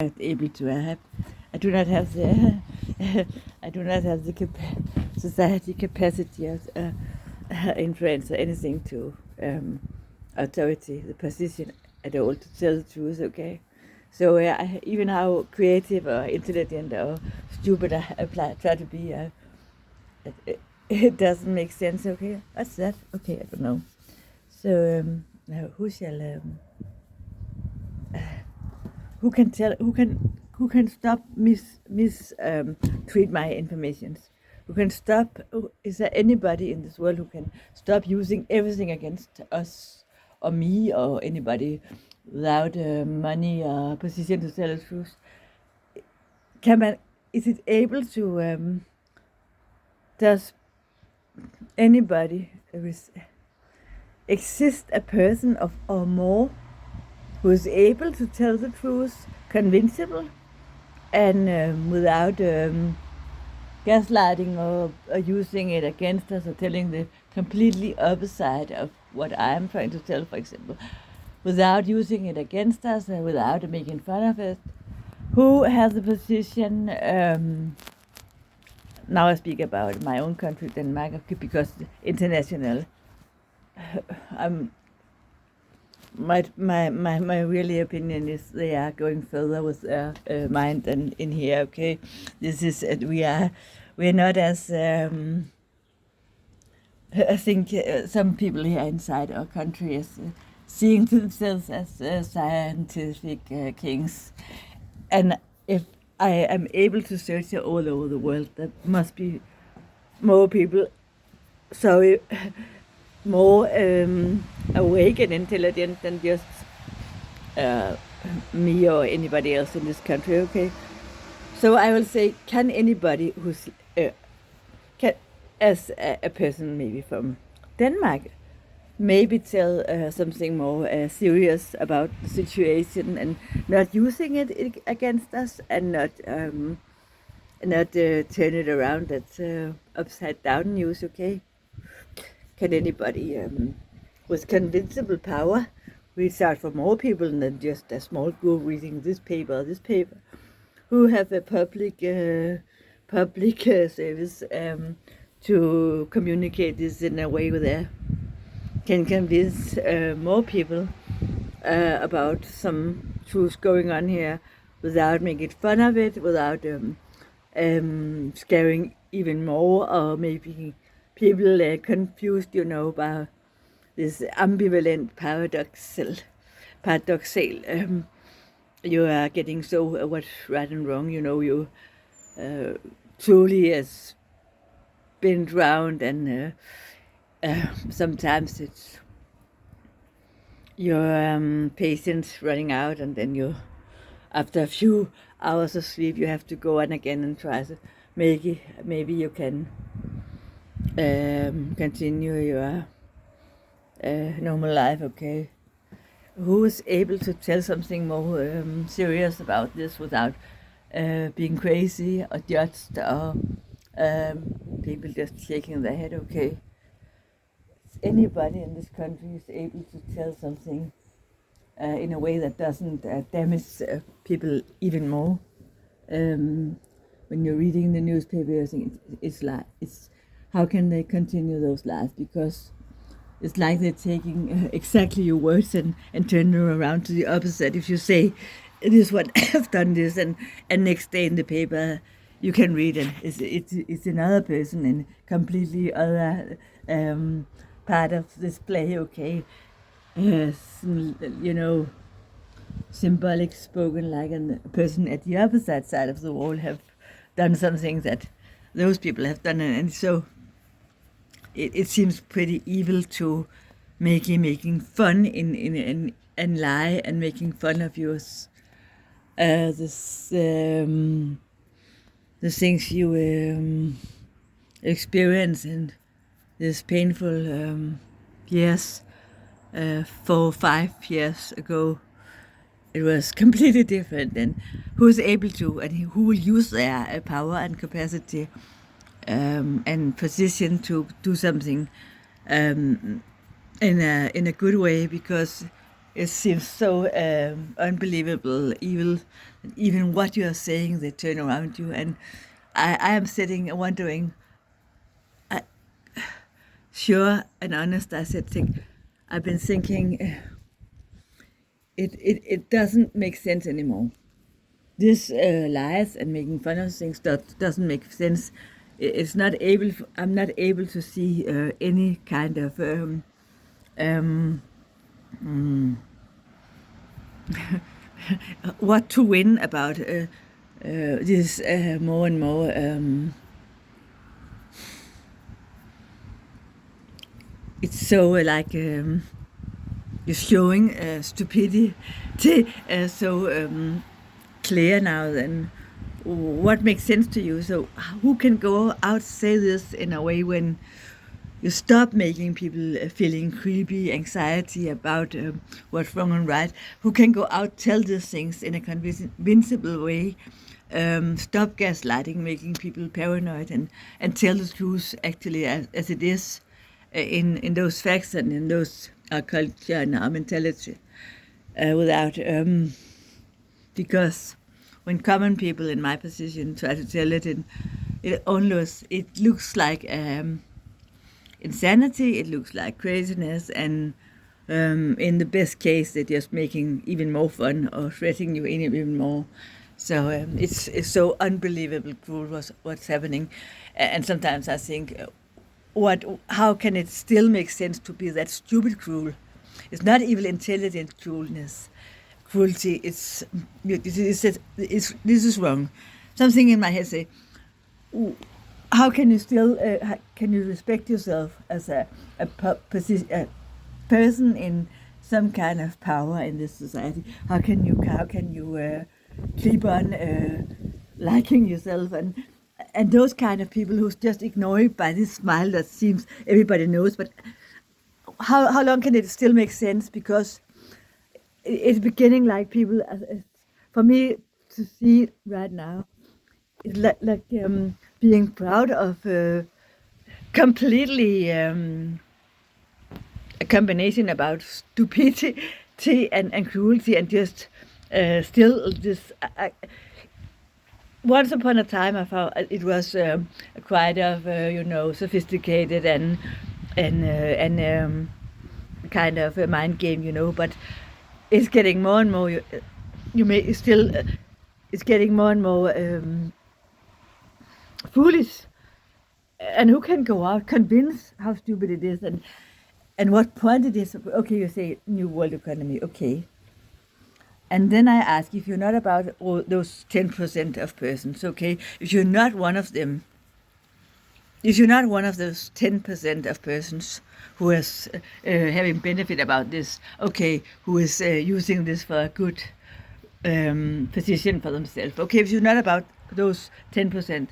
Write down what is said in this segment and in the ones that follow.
not able to. I do not have the I do not have the society capacity of influence or anything to authority, the position at all to tell the truth. Okay, so even how creative or intelligent or stupid I try to be, it doesn't make sense. Okay, what's that? Okay, I don't know. So now who can tell who can stop treat my informations? Who can stop? Is there anybody in this world who can stop using everything against us or me or anybody without money or position to tell the truth? Can man? Is it able to? Does anybody exist a person of or more who is able to tell the truth, convincible, and without gaslighting or using it against us or telling the completely opposite of what I'm trying to tell, for example, without using it against us and without making fun of it. Who has the position? Now I speak about my own country, Denmark, because international. My really opinion is they are going further with their mind than in here. Okay, this is we're not as I think some people here inside our country is seeing themselves as scientific kings, and if I am able to search all over the world, there must be more people. Sorry, more awake and intelligent than just me or anybody else in this country. Okay, so I will say, can anybody who's can, as a person maybe from Denmark, maybe tell something more serious about the situation and not using it against us and not turn it around. That's upside down news. Okay, can anybody with convincible power reach out for more people than just a small group reading this paper, who have a public service to communicate this in a way where they can convince more people about some truth going on here without making fun of it, without scaring even more or making people confused, by this ambivalent paradoxal. You are getting so what's right and wrong, you truly has been drowned, and sometimes it's your patience running out, and then after a few hours of sleep, you have to go on again and try to make it. Maybe you can continue your normal life. Okay, who is able to tell something more serious about this without being crazy or judged or people just shaking their head? Okay, anybody in this country is able to tell something in a way that doesn't damage people even more. When you're reading the newspaper, I think it's how can they continue those lives? Because it's like they're taking exactly your words and turning them around to the opposite. If you say, this one have done this, and next day in the paper you can read it. It's another person in completely other part of this play. Okay, symbolic spoken like a person at the opposite side of the wall have done something that those people have done, and so it seems pretty evil to making fun in and lie and making fun of yours. The things you experience in this painful years, 4 or 5 years ago, it was completely different. And who's able to, and who will use their power and capacity and position to do something in a good way, because it seems so unbelievable, evil. Even what you are saying, they turn around you, and I am sitting and wondering. Sure and honest, I said, I've been thinking, it doesn't make sense anymore. This lies and making fun of things doesn't make sense. It's not able. I'm not able to see any kind of what to win about this more and more. It's so like you're showing stupidity so clear now. Then what makes sense to you? So who can go out say this in a way when you stop making people feeling creepy, anxiety about what's wrong and right? Who can go out tell these things in a convincible way? Stop gaslighting, making people paranoid, and tell the truth actually as it is in those facts and in those our culture and our mentality. Without because when common people in my position try to tell it, it looks like insanity, it looks like craziness, and in the best case, they're just making even more fun or threatening you even more. So it's so unbelievable cruel what's happening, and sometimes I think, how can it still make sense to be that stupid cruel? It's not even intelligent cruelty. This is wrong. Something in my head say, how can you still can you respect yourself as a person in some kind of power in this society? How can you keep on liking yourself and those kind of people who's just ignored by this smile that seems everybody knows, but how long can it still make sense? Because it's beginning like people, for me to see right now, it's like being proud of completely a combination about stupidity and cruelty, and just still this. Once upon a time, I found it was quite of sophisticated and kind of a mind game, but it's getting more and more. It's getting more and more foolish. And who can go out convince how stupid it is and what point it is? Okay, you say new world economy, okay. And then I ask, if you're not about all those 10% of persons, okay, if you're not one of them, if you're not one of those 10% of persons who is having benefit about this, okay, who is using this for a good position for themselves, okay, if you're not about those 10%,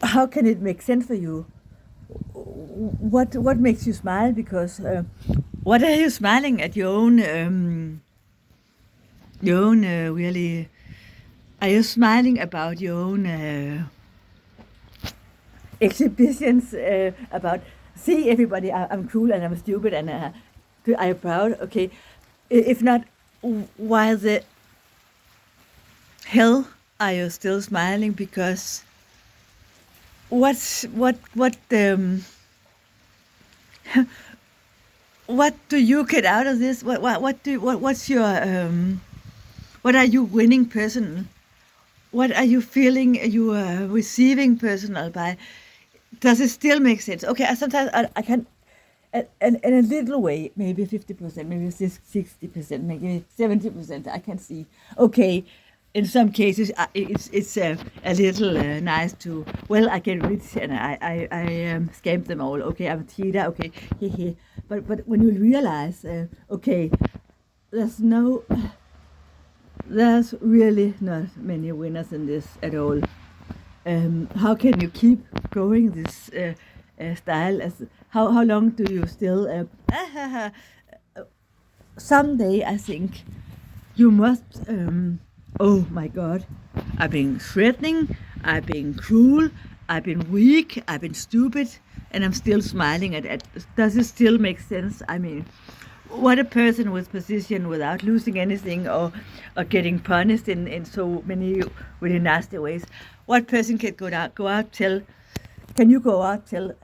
how can it make sense for you? What makes you smile? Because what are you smiling at? Your own really? Are you smiling about your own exhibitions about? See, everybody, I'm cool and I'm stupid and I'm proud. Okay, if not, why the hell are you still smiling? Because what do you get out of this? What's your what are you winning personal? What are you feeling you are receiving personal by? Does it still make sense? Okay, sometimes I can, in a little way, maybe 50%, maybe 60%, maybe 70%. I can see. Okay, in some cases, it's a little nice to. Well, I get rich and I scam them all. Okay, I'm a cheater. Okay, hehe. But when you realize, okay, there's really not many winners in this at all. How can you keep going this style? How long do you still? Someday, I think you must. Oh my God, I've been threatening, I've been cruel, I've been weak, I've been stupid, and I'm still smiling at it. Does it still make sense? I mean, what a person with position without losing anything or getting punished in so many really nasty ways. What person can go out tell? Can you go out tell?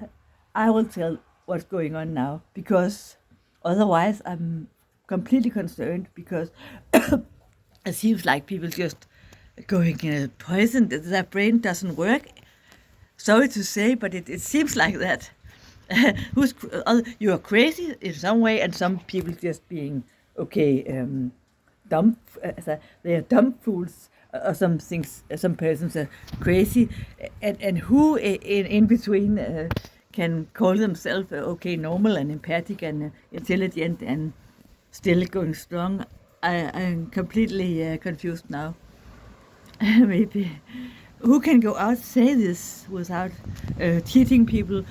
I will tell what's going on now because otherwise I'm completely concerned because it seems like people just going poisoned. Their brain doesn't work. Sorry to say, but it seems like that. You are crazy in some way, and some people just being okay, dumb. They are dumb fools, or some things. Some persons are crazy, and who in between can call themselves okay, normal and empathic and intelligent and still going strong. I'm completely confused now. Maybe who can go out say this without cheating people,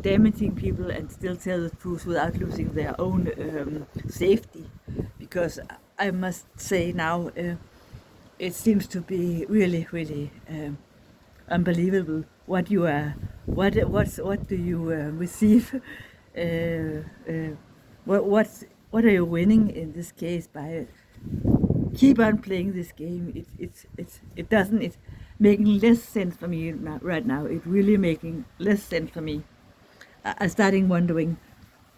damaging people, and still tell the truth without losing their own safety? Because I must say now, it seems to be really, really unbelievable what you are, what do you receive, what are you winning in this case by keep on playing this game. It doesn't. It's making less sense for me right now. It's really making less sense for me. I'm starting wondering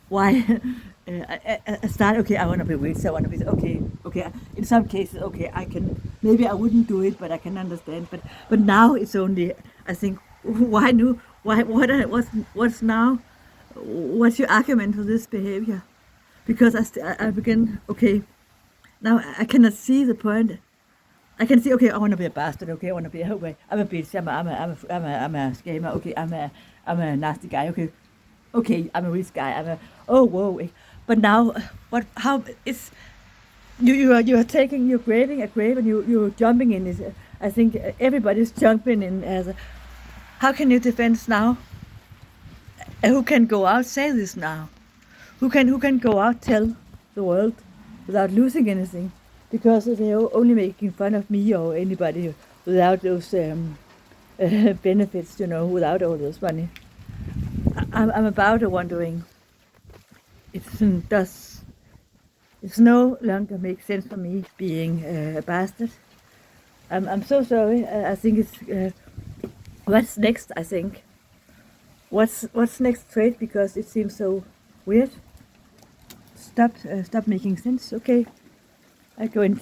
why. I start. Okay, I want to be rich. I want to be okay. Okay. In some cases, okay, I can. Maybe I wouldn't do it, but I can understand. But now it's only. I think why do why what's now? What's your argument for this behavior? Because I begin. Okay, now I cannot see the point. I can see, okay, I want to be a bastard. Okay, I want to be okay. I'm a bitch. I'm a scammer. Okay, I'm a nasty guy. Okay, okay, I'm a rich guy. Oh whoa. But now, what? How it's you are taking you're graving a grave and you're jumping in it. I think everybody's jumping in as. How can you defend now? Who can go out say this now? Who can go out tell the world without losing anything? Because they're only making fun of me or anybody without those benefits, without all this money. I'm about wondering. It's no longer makes sense for me being a bastard. I'm so sorry. I think it's what's next. I think what's next trade because it seems so weird. Stop making sense. Okay, I go inside.